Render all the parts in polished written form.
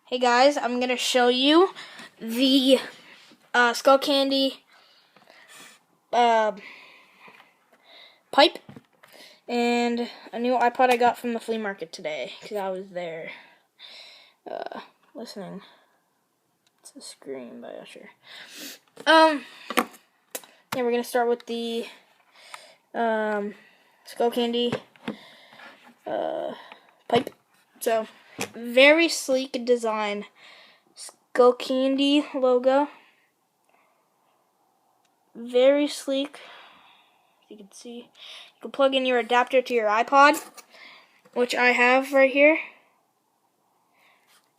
Hey guys, I'm gonna show you the skullcandy pipe and a new iPod I got from the flea market today because I was there listening. It's a scream by Usher. Yeah, we're gonna start with the skullcandy pipe. So, very sleek design. Skullcandy logo. Very sleek. As you can see, you can plug in your adapter to your iPod, which I have right here.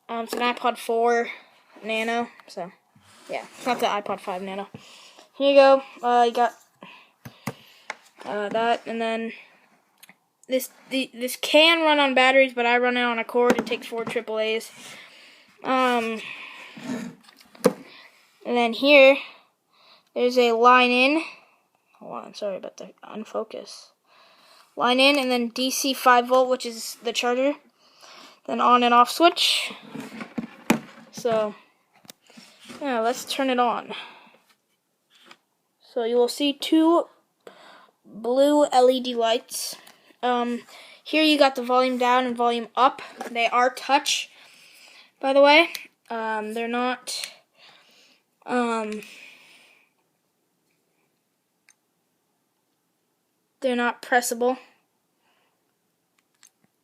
It's an iPod 4 Nano. So, yeah, it's not the iPod 5 Nano. Here you go. You got that, and then this can run on batteries, but I run it on a cord. It takes 4 AAAs. And then here, there's a line in. Hold on, sorry about the unfocus. Line in, and then DC 5V, which is the charger. Then on and off switch. So, yeah, let's turn it on. So you will see 2 blue LED lights. Here you got the volume down and volume up. They are touch, by the way. They're not pressable.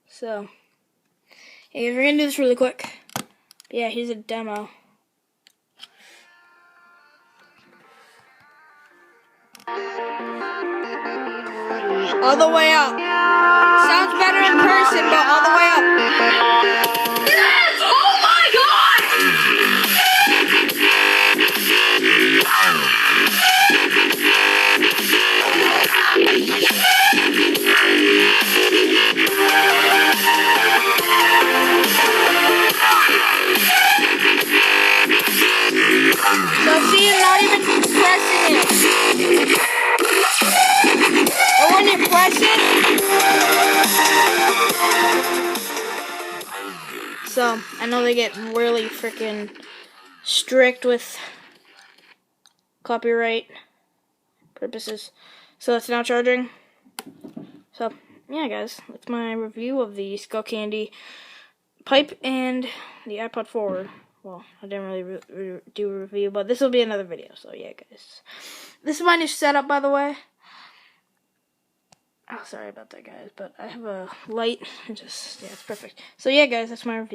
So, hey, we're gonna do this really quick. Yeah, here's a demo. All the way up. Sounds better in person, but all the way up. Yes! Oh my God! So see, you're not even pressing it. And when you press it, so I know they get really freaking strict with copyright purposes. So it's now charging. So yeah, guys, that's my review of the skullcandy pipe and the iPod 4. Well, I didn't really do a review, but this will be another video. So yeah, guys, this is my new setup, by the way. Oh, sorry about that, guys, but I have a light. Yeah, it's perfect. So yeah, guys, that's my review.